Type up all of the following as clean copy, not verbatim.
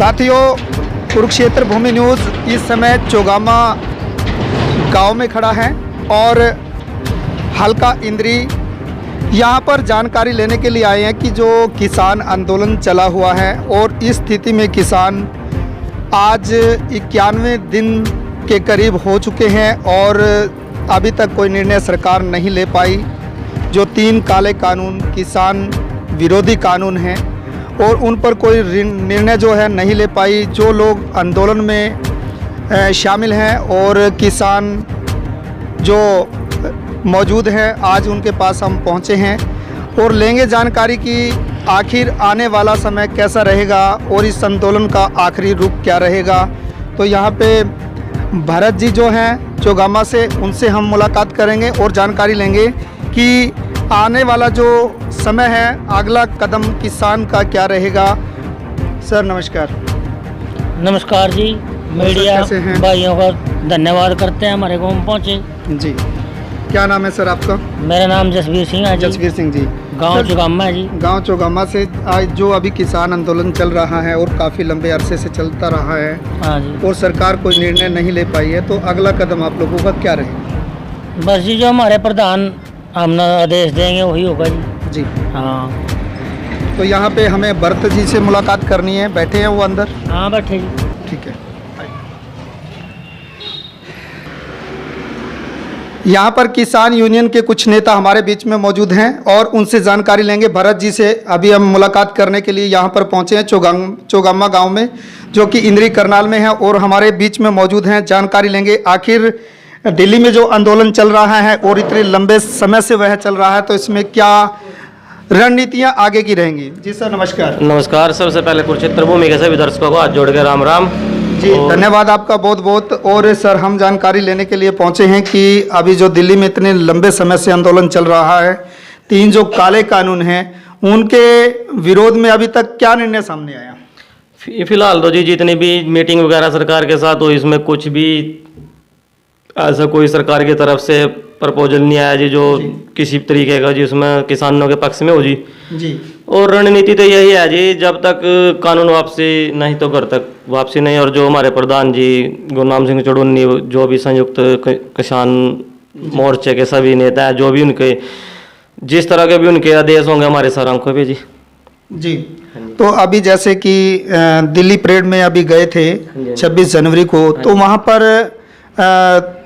साथियों, कुरुक्षेत्र भूमि न्यूज़ इस समय चौगामा गांव में खड़ा है और हल्का इंद्री यहाँ पर जानकारी लेने के लिए आए हैं कि जो किसान आंदोलन चला हुआ है और इस स्थिति में किसान आज 91 दिन के करीब हो चुके हैं और अभी तक कोई निर्णय सरकार नहीं ले पाई। जो 3 काले कानून किसान विरोधी कानून हैं और उन पर कोई निर्णय जो है नहीं ले पाई। जो लोग आंदोलन में शामिल हैं और किसान जो मौजूद हैं, आज उनके पास हम पहुंचे हैं और लेंगे जानकारी कि आखिर आने वाला समय कैसा रहेगा और इस आंदोलन का आखिरी रूप क्या रहेगा। तो यहाँ पे भरत जी जो हैं चौगामा से, उनसे हम मुलाकात करेंगे और जानकारी लेंगे कि आने वाला जो समय है, अगला कदम किसान का क्या रहेगा। सर नमस्कार। नमस्कार जी। मीडिया भाइयों का धन्यवाद करते हैं, हमारे गाँव में पहुँचे जी। क्या नाम है सर आपका? मेरा नाम जसवीर सिंह है जी। जसवीर सिंह जी। गांव चौगामा है जी। गांव चौगामा से आज जो अभी किसान आंदोलन चल रहा है और काफ़ी लंबे अरसे से चलता रहा है, हाँ जी, और सरकार कोई निर्णय नहीं ले पाई है, तो अगला कदम आप लोगों का क्या रहेगा? बस जी जो हमारे प्रधान हमने आदेश देंगे वही होगा जी। जी हाँ। तो यहाँ पे हमें भरत जी से मुलाकात करनी है, बैठे हैं वो अंदर? हाँ बैठे जी। ठीक है। यहाँ पर किसान यूनियन के कुछ नेता हमारे बीच में मौजूद हैं और उनसे जानकारी लेंगे। भरत जी से अभी हम मुलाकात करने के लिए यहाँ पर पहुँचे हैं चौगामा गांव में, जो कि इंद्री करनाल में है, और हमारे बीच में मौजूद हैं। जानकारी लेंगे आखिर दिल्ली में जो आंदोलन चल रहा है और इतने लंबे समय से वह चल रहा है, तो इसमें क्या रणनीतियाँ आगे की रहेंगी। जी सर नमस्कार। नमस्कार। सबसे पहले कुरुक्षेत्र भूमि के सभी दर्शकों को हाथ जोड़ के राम राम जी। धन्यवाद आपका बहुत बहुत। और सर हम जानकारी लेने के लिए पहुंचे हैं कि अभी जो दिल्ली में इतने लंबे समय से आंदोलन चल रहा है, 3 जो काले कानून हैं, उनके विरोध में अभी तक क्या निर्णय सामने आया? फिलहाल तो जी जितनी भी मीटिंग वगैरह सरकार के साथ हो, इसमें कुछ भी ऐसा कोई सरकार की तरफ से प्रपोजल नहीं आया जी जो किसी तरीके का जिसमें किसानों के पक्ष में हो जी। और रणनीति तो यही है जी, जब तक कानून वापसी नहीं तो घर तक वापसी नहीं। और जो हमारे प्रधान जी गुरनाम सिंह चुड़ुन्नी, जो भी संयुक्त किसान मोर्चे के सभी नेता हैं, जो भी उनके जिस तरह के भी उनके आदेश होंगे हमारे सर हमको भी जी। तो अभी जैसे कि दिल्ली परेड में अभी गए थे 26 जनवरी को, तो वहाँ पर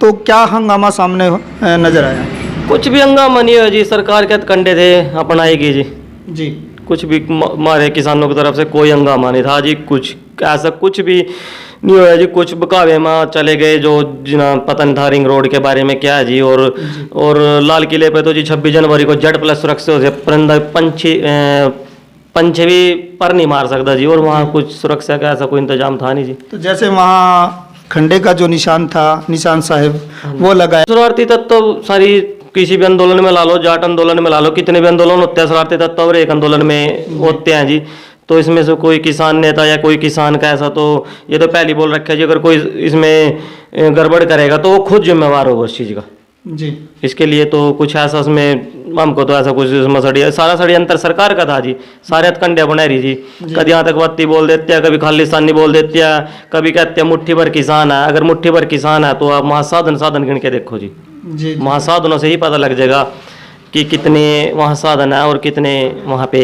तो क्या हंगामा सामने नजर आया? कुछ भी हंगामा नहीं हुआ जी, सरकार के कंडे थे अपनाएगी जी। कुछ भी हमारे किसानों की तरफ से कोई हंगामा नहीं था जी, कुछ ऐसा कुछ भी नहीं हुआ जी। कुछ बकावे में चले गए जो पता नहीं था रिंग रोड के बारे में क्या है जी। और लाल किले पे तो जी 26 जनवरी को Z+ सुरक्षा से पंछी भी पर नहीं मार सकता जी, और वहाँ कुछ सुरक्षा का ऐसा कोई इंतजाम था नहीं जी। तो जैसे वहाँ खंडे का जो निशान था, निशान साहिब, वो लगाया। शरारती तत्व सारी किसी भी आंदोलन में ला लो, जाट आंदोलन में ला लो, कितने भी आंदोलन होते हैं शरारती तत्व और एक आंदोलन में होते हैं जी। तो इसमें से कोई किसान नेता या कोई किसान का ऐसा, तो ये तो पहले बोल रखा है जी, अगर कोई इसमें गड़बड़ करेगा तो वो खुद जिम्मेवार होगा उस चीज़ का जी। इसके लिए तो कुछ ऐसा उसमें हमको तो ऐसा कुछ सारा षड्यंत्र सरकार का था जी। सारे हथकंडे बना रही जी। कभी आतंकवादी बोल देते हैं, कभी खालिस्तानी बोल देते हैं, कभी कहते हैं मुट्ठी भर किसान है। अगर मुट्ठी भर किसान है तो आप महासाधन गिन के देखो जी। महासाधनों से ही पता लग जाएगा कि कितने वहाँ साधन है और कितने वहाँ पे।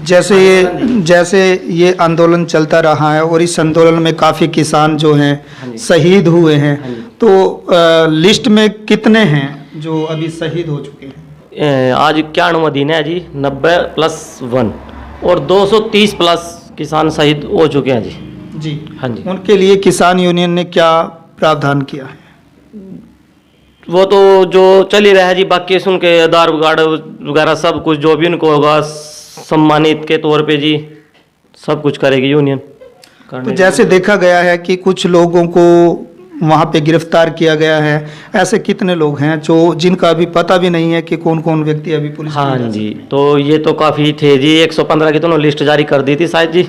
जैसे ये आंदोलन चलता रहा है और इस आंदोलन में काफ़ी किसान जो हैं शहीद हुए हैं, तो लिस्ट में कितने हैं जो अभी शहीद हो चुके हैं? आज 91वां दिन है जी, 90+1 और 230+ किसान शहीद हो चुके हैं जी। हाँ जी। उनके लिए किसान यूनियन ने क्या प्रावधान किया है? वो तो जो चल ही रहा है जी, बाकी सुन के आधार कार्ड वगैरह सब कुछ जो भी उनको होगा सम्मानित के तौर पे जी सब कुछ करेगी यूनियन। तो जैसे देखा गया है कि कुछ लोगों को वहाँ पे गिरफ्तार किया गया है, ऐसे कितने लोग हैं जो जिनका अभी पता भी नहीं है कि कौन कौन व्यक्ति अभी पुलिस? हाँ जी, तो ये तो काफ़ी थे जी। 115 की तो लिस्ट जारी कर दी थी शायद जी।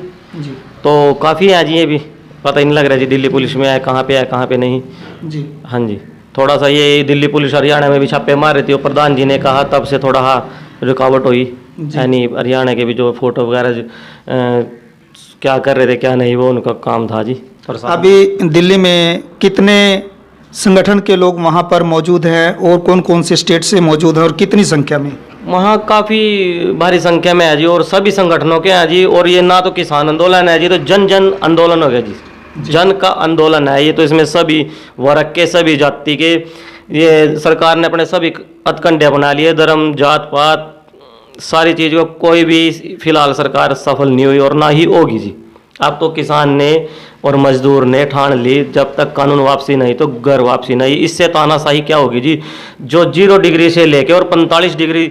तो काफ़ी है जी, ये भी पता ही नहीं लग रहा जी दिल्ली पुलिस में है कहाँ पे नहीं जी। हाँ जी, थोड़ा सा ये दिल्ली पुलिस हरियाणा में भी छापे मार रही थी, और प्रधान जी ने कहा तब से थोड़ा रुकावट हुई। यानी हरियाणा के भी जो फोटो वगैरह क्या कर रहे थे क्या नहीं, वो उनका काम था जी। और अभी दिल्ली में कितने संगठन के लोग वहाँ पर मौजूद हैं और कौन कौन से स्टेट से मौजूद हैं और कितनी संख्या में? वहाँ काफ़ी भारी संख्या में है जी, और सभी संगठनों के हैं जी। और ये ना तो किसान आंदोलन है जी, तो जन जन आंदोलन हो गया जी, जन का आंदोलन है ये। तो इसमें सभी वर्ग के, सभी जाति के, ये सरकार ने अपने सभी हथकंडे बना लिए, धर्म जात पात सारी चीज़ को, कोई भी फिलहाल सरकार सफल नहीं हुई और ना ही होगी जी। अब तो किसान ने और मजदूर ने ठान ली, जब तक कानून वापसी नहीं तो घर वापसी नहीं। इससे तानाशाही क्या होगी जी, जो 0 डिग्री से लेके और 45 डिग्री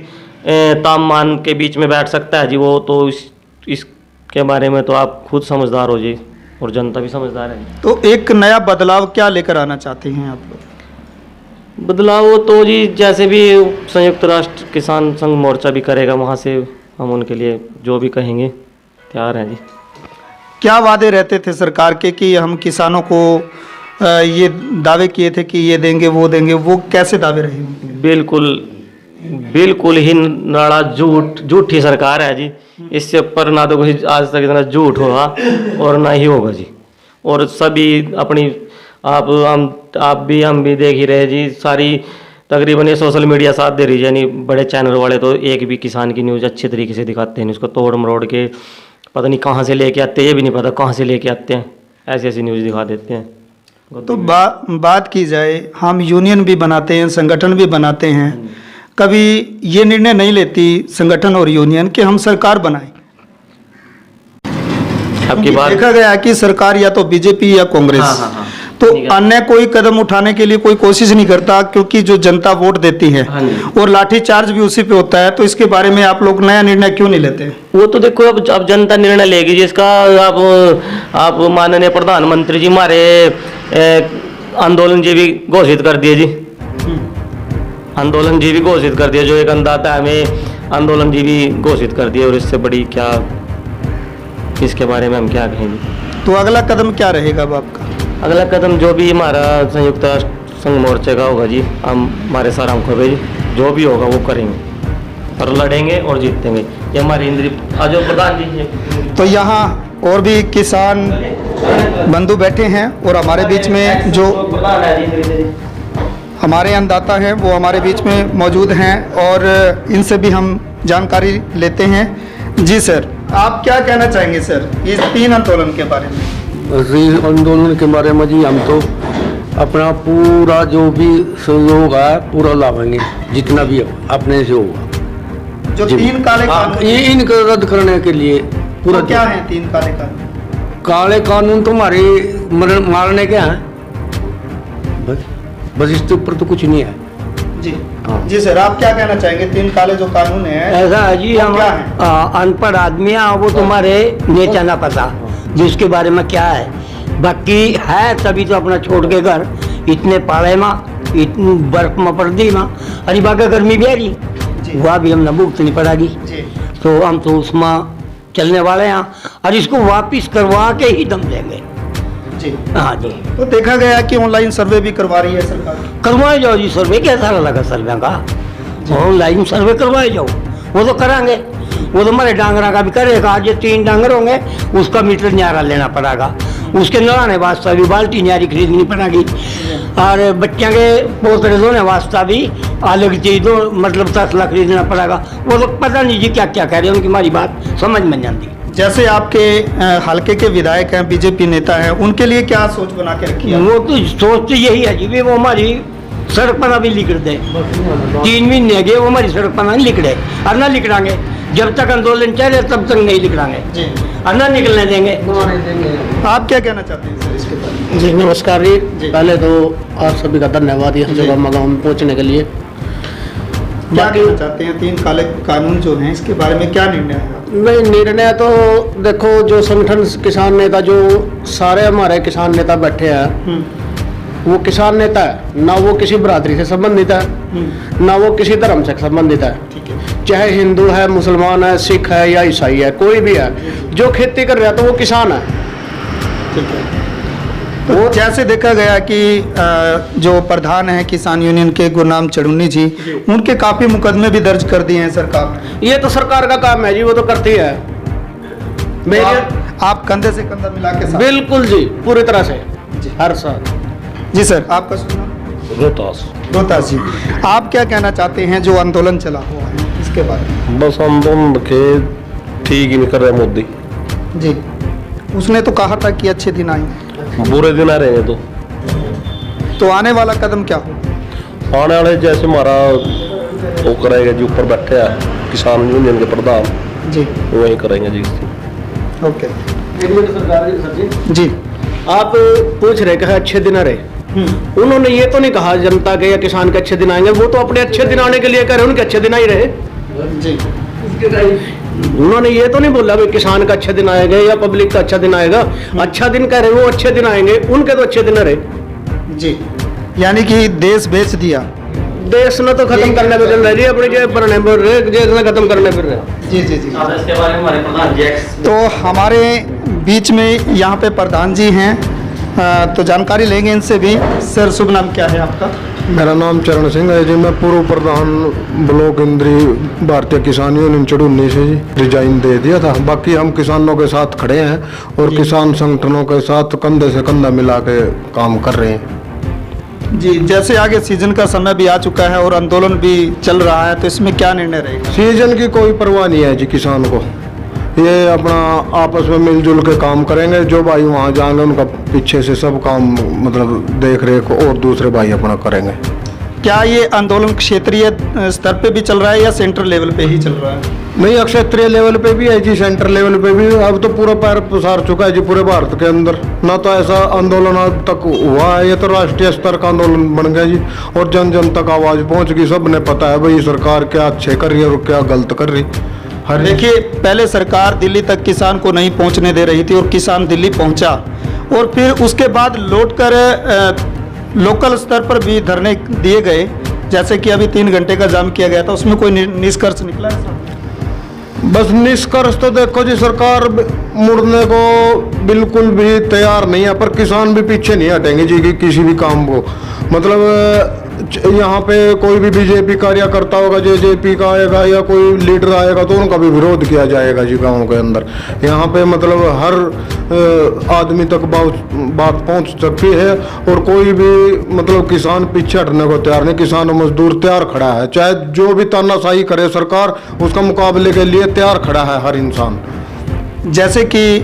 तापमान के बीच में बैठ सकता है जी, वो तो इसके बारे में तो आप खुद समझदार हो जी, और जनता भी समझदार है। तो एक नया बदलाव क्या लेकर आना चाहते हैं आप लोग? बदलाव तो जी जैसे भी संयुक्त राष्ट्र किसान संघ मोर्चा भी करेगा, वहाँ से हम उनके लिए जो भी कहेंगे तैयार हैं जी। क्या वादे रहते थे सरकार के कि हम किसानों को ये दावे किए थे कि ये देंगे वो देंगे, वो कैसे दावे रहे उनके? बिल्कुल ही नाड़ा झूठी सरकार है जी। इससे ऊपर ना तो कोई आज तक इतना झूठ हुआ और ना ही होगा जी। और सभी अपनी आप भी हम भी देख ही रहे जी, सारी तकरीबन ये सोशल मीडिया साथ दे रही है। यानी बड़े चैनल वाले तो एक भी किसान की न्यूज़ अच्छे तरीके से दिखाते हैं, उसको तोड़ मरोड़ के पता नहीं कहाँ से लेके आते हैं, ये भी नहीं पता कहाँ से लेके आते हैं, ऐसी ऐसी न्यूज़ दिखा देते हैं। तो बात की जाए, हम यूनियन भी बनाते हैं, संगठन भी बनाते हैं, कभी ये निर्णय नहीं लेती संगठन और यूनियन कि हम सरकार बनाएं? आपकी बात देखा गया है कि सरकार या तो बीजेपी या कांग्रेस, तो अन्य कोई कदम उठाने के लिए कोई कोशिश नहीं करता, क्योंकि जो जनता वोट देती है और लाठी चार्ज भी उसी पे होता है। तो इसके बारे में आप लोग नया निर्णय क्यों नहीं लेते? वो तो देखो अब जनता निर्णय लेगी जिसका। आप माननीय प्रधानमंत्री जी हमारे आंदोलन जी भी घोषित कर दिए जी, आंदोलन जी भी घोषित कर दिए, जो एक अंदाता है हमें आंदोलन जी भी घोषित कर दिए। और इससे बड़ी क्या, इसके बारे में हम क्या कहेंगे? तो अगला कदम क्या रहेगा अब आपका? अगला कदम जो भी हमारा संयुक्त राष्ट्र संघ मोर्चे का होगा जी, हम हमारे सारा हमको भी जो भी होगा वो करेंगे और लड़ेंगे और जीतेंगे। ये हमारी इंद्री आज प्रधान जी। तो यहाँ और भी किसान बंधु बैठे हैं और हमारे बीच में जो हमारे अन्नदाता हैं वो हमारे बीच में मौजूद हैं और इनसे भी हम जानकारी लेते हैं। जी सर, आप क्या कहना चाहेंगे सर इस 3 आंदोलन के बारे में? इस आंदोलन के बारे में जी हम तो अपना पूरा जो भी सहयोग है पूरा लावेंगे, जितना भी अपने से होगा। जो 3 काले कानून, ये इनको रद्द करने के लिए पूरा तो क्या है 3 काले कानून? काले कानून तो हमारे मारने के हैं, बस इसके ऊपर तो कुछ नहीं है जी। हाँ। जी सर, आप क्या कहना चाहेंगे? 3 काले जो कानून है ऐसा है जी, हम क्या है? अनपढ़ आदमी हैं, वो तुम्हारे नेता ना पता जिसके बारे में क्या है। बाकी है तभी तो अपना छोड़ के घर इतने पाले में, इतनी बर्फ में पड़ दी माँ, अरे बाका गर्मी भी आ रही, वह भी हम न भुगतनी पड़ेगी। तो हम तो उसमें चलने वाले हैं और इसको वापिस करवा के ही दम देंगे जी। हाँ जी। तो देखा गया कि ऑनलाइन सर्वे भी करवा रही है सरकार। करवाए जाओ जी सर्वे, क्या सारा लगा सर्वे का, ऑनलाइन सर्वे करवाए जाओ, वो तो कराएंगे। वो तो हमारे डांगरा का भी करेगा, आज ये 3 डांगर होंगे उसका मीटर न्यारा लेना पड़ेगा, उसके नहाने वास्ते भी बाल्टी न्यारी खरीदनी पड़ेगी, और बच्चों के पोतरे धोने वास्ते भी अलग चीज दो, मतलब 10 लाख खरीदना पड़ेगा। वो तो पता नहीं जी क्या क्या कह रहे हैं, उनकी हमारी बात समझ में नहीं आती। जैसे आपके हल्के के विधायक हैं, बीजेपी नेता हैं, उनके लिए क्या सोच बना के रखी है? वो तो सोच तो यही है जी, भी वो हमारी सड़क पर भी लिख दे, 3 महीने गए वो हमारी सड़क पर नहीं लिख रहे, और ना लिखड़ांगे जब तक आंदोलन चले तब तक नहीं लिखड़ांगे, और ना निकलने देंगे। आप क्या कहना चाहते हैं सर इसके बारे में? जी नमस्कार जी। पहले तो आप सभी का धन्यवाद यहाँ से गाँव में पहुँचने के लिए। क्या कहना चाहते हैं 3 काले कानून जो हैं इसके बारे में क्या निर्णय है? नहीं, निर्णय तो देखो जो संगठन किसान नेता जो सारे हमारे किसान नेता बैठे हैं वो किसान नेता है, ना वो किसी बरादरी से संबंधित है, ना वो किसी धर्म से संबंधित है। चाहे हिंदू है, मुसलमान है, सिख है या ईसाई है, कोई भी है जो खेती कर रहा है तो वो किसान है। तो जैसे देखा गया कि जो प्रधान है किसान यूनियन के गुरनाम चढ़ुन्नी जी, उनके काफी मुकदमे भी दर्ज कर दिए हैं सरकार। ये तो सरकार का काम है जी, वो तो करती है। आप कंधे से कंधा मिला के साथ? बिल्कुल जी, पूरी तरह से जी। हर साल। जी सर, आपका शुभ नाम? रोहतास जी, आप क्या कहना चाहते हैं जो आंदोलन चला हुआ है इसके बारे में? बस आंदोलन के ठीक ही नहीं कर रहे मोदी। जी, उसने तो कहा था कि अच्छे दिन आएंगे, बुरे दिन आ रहे हैं तो आने वाला कदम क्या हो? आने वाले जैसे हमारा वो करेगा जो ऊपर बैठे हैं किसान यूनियन के प्रधान, जी वही करेंगे जी। ओके सर जी। आप पूछ रहे कि अच्छे दिन आ रहे, उन्होंने ये तो नहीं कहा जनता के या किसान के अच्छे दिन आएंगे, वो तो अपने अच्छे दिन आने के लिए कह रहे, उनके अच्छे दिन आ ही रहे जी। उन्होंने ये तो नहीं बोला भाई किसान का अच्छे दिन आएगा या पब्लिक का अच्छा दिन आएगा। अच्छा दिन कह रहे, वो अच्छे दिन आएंगे, उनके तो अच्छे दिन आ रहे जी, यानी कि देश बेच दिया। देश ने तो खत्म करने पे चल रहे जी, अपने जेब भरने पर रहे, देश ने खत्म करने फिर रहे। जी जी जी। इसके बारे में हमारे प्रधान जी तो हमारे बीच में यहाँ पे प्रधान जी हैं, तो जानकारी लेंगे इनसे भी। सर, शुभ नाम क्या है आपका? मेरा नाम चरण सिंह है जी। मैं पूर्व प्रधान ब्लॉक इंद्री भारतीय किसान यूनियन चढ़ुन्नी से जी रिजाइन दे दिया था। बाकी हम किसानों के साथ खड़े हैं और किसान संगठनों के साथ कंधे से कंधा मिला के काम कर रहे हैं जी। जैसे आगे सीजन का समय भी आ चुका है और आंदोलन भी चल रहा है, तो इसमें क्या निर्णय रहेगा? सीजन की कोई परवाह नहीं है जी किसान को। ये अपना आपस में मिलजुल के काम करेंगे। जो भाई वहाँ जाएंगे उनका पीछे से सब काम मतलब देख रेख और दूसरे भाई अपना करेंगे। क्या ये आंदोलन क्षेत्रीय स्तर पे भी चल रहा है या सेंट्रल लेवल पे ही चल रहा है? नहीं, क्षेत्रीय लेवल पे भी है जी, सेंटर लेवल पे भी। अब तो पूरा पैर पसार चुका है जी पूरे भारत के अंदर। ना तो ऐसा आंदोलन अब तक हुआ है, ये तो राष्ट्रीय स्तर का आंदोलन बन गया जी। और जन जन तक आवाज पहुंच गई, सबने पता है भाई सरकार क्या अच्छे कर रही है और क्या गलत कर रही। देखिए, पहले सरकार दिल्ली तक किसान को नहीं पहुंचने दे रही थी और किसान दिल्ली पहुंचा, और फिर उसके बाद लौटकर लोकल स्तर पर भी धरने दिए गए, जैसे कि अभी 3 घंटे का जाम किया गया था। उसमें कोई निष्कर्ष निकला है साहब? बस निष्कर्ष तो देखो जी, सरकार मुड़ने को बिल्कुल भी तैयार नहीं है, पर किसान भी पीछे नहीं हटेंगे जी कि किसी भी काम को। मतलब यहाँ पे कोई भी बीजेपी कार्यकर्ता होगा, जेजेपी का आएगा या कोई लीडर आएगा तो उनका भी विरोध किया जाएगा जी गाँव के अंदर। यहाँ पे मतलब हर आदमी तक बात पहुँच सकती है और कोई भी मतलब किसान पीछे हटने को तैयार नहीं। किसान और मजदूर तैयार खड़ा है, चाहे जो भी तानाशाही करे सरकार, उसका मुकाबले के लिए तैयार खड़ा है हर इंसान। जैसे कि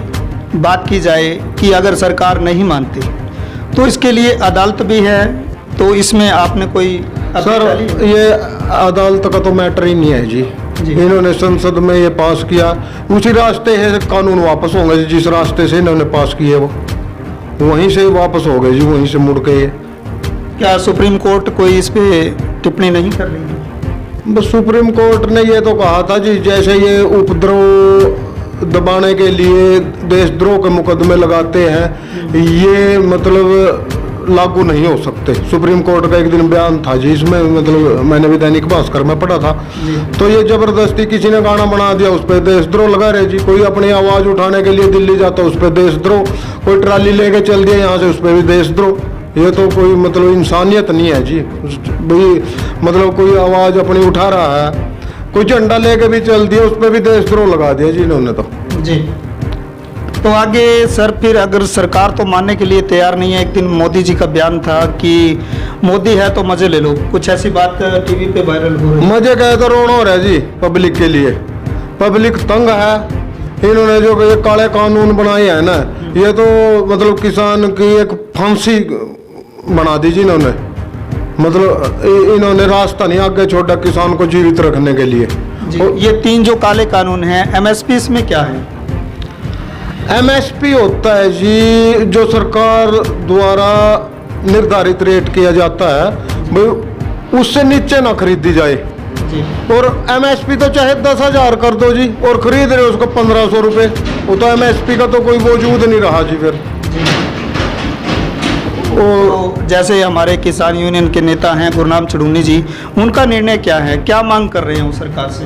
बात की जाए कि अगर सरकार नहीं मानती तो इसके लिए अदालत भी है, तो इसमें आपने कोई सर ये अदालत का तो मैटर ही नहीं है जी। इन्होंने संसद में ये पास किया, उसी रास्ते से कानून वापस होंगे जी। जिस रास्ते से इन्होंने पास किए वो वहीं से वापस हो गए जी, वहीं से मुड़ के। क्या सुप्रीम कोर्ट कोई इस पे टिप्पणी नहीं कर रही है? बस सुप्रीम कोर्ट ने ये तो कहा था जी, जैसे ये उपद्रव दबाने के लिए देशद्रोह के मुकदमे लगाते हैं, ये मतलब लागू नहीं हो सकते। सुप्रीम कोर्ट का एक दिन बयान था जी, इसमें मतलब मैंने भी दैनिक भास्कर में पढ़ा था। तो ये जबरदस्ती किसी ने गाना बना दिया, उस पर देशद्रोह लगा रहे जी। कोई अपनी आवाज उठाने के लिए दिल्ली जाता, उस पर देशद्रोह। कोई ट्राली लेके चल दिया यहाँ से, उस पर भी देशद्रोह। ये तो कोई मतलब इंसानियत नहीं है जी भाई। मतलब कोई आवाज अपनी उठा रहा है, कोई झंडा लेके भी चल दिया, उस पर भी देशद्रोह लगा दिया जी इन्होंने तो। जी, तो आगे सर फिर अगर सरकार तो मानने के लिए तैयार नहीं है, एक दिन मोदी जी का बयान था कि मोदी है तो मजे ले लो, कुछ ऐसी बात टीवी पे वायरल हो रही है। मजे कहे तो रोना हो रहा है जी पब्लिक के लिए। पब्लिक तंग है। इन्होंने जो ये काले कानून बनाए हैं ना, ये तो मतलब किसान की एक फांसी बना दी जी इन्होंने। मतलब इन्होंने रास्ता नहीं आगे छोड़ा किसान को जीवित रखने के लिए। ये 3 जो काले कानून हैं, एमएसपी इसमें क्या है? एमएसपी होता है जी जो सरकार द्वारा निर्धारित रेट किया जाता है, भाई उससे नीचे ना खरीदी जाए जी। और एमएसपी तो चाहे 10,000 कर दो जी और खरीद रहे उसको 1500 रुपये, वो तो एमएसपी का तो कोई वजूद नहीं रहा जी फिर। तो जैसे हमारे किसान यूनियन के नेता हैं गुरनाम चढ़ूनी जी, उनका निर्णय क्या है, क्या मांग कर रहे हैं वो सरकार से?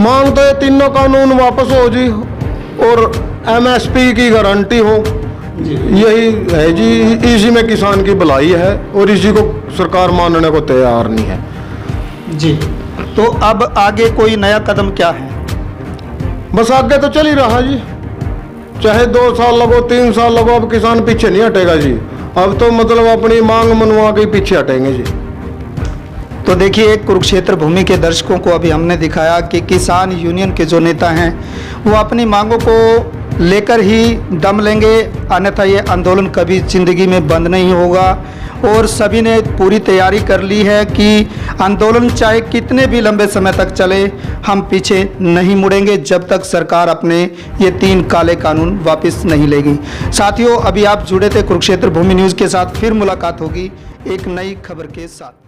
मांग तो ये तीनों कानून वापस हो जी और एमएसपी की गारंटी हो, यही है जी। इसी में किसान की भलाई है और इसी को सरकार मानने को तैयार नहीं है जी। तो अब आगे कोई नया कदम क्या है? बस आगे तो चल ही रहा जी। चाहे 2 साल लगो 3 साल लगो, अब किसान पीछे नहीं हटेगा जी। अब तो मतलब अपनी मांग मनवा के पीछे हटेंगे जी। तो देखिए, कुरुक्षेत्र भूमि के दर्शकों को अभी हमने दिखाया कि किसान यूनियन के जो नेता हैं वो अपनी मांगों को लेकर ही दम लेंगे, अन्यथा ये आंदोलन कभी ज़िंदगी में बंद नहीं होगा। और सभी ने पूरी तैयारी कर ली है कि आंदोलन चाहे कितने भी लंबे समय तक चले, हम पीछे नहीं मुड़ेंगे जब तक सरकार अपने ये 3 काले कानून वापस नहीं लेगी। साथियों, अभी आप जुड़े थे कुरुक्षेत्र भूमि न्यूज़ के साथ, फिर मुलाकात होगी एक नई खबर के साथ।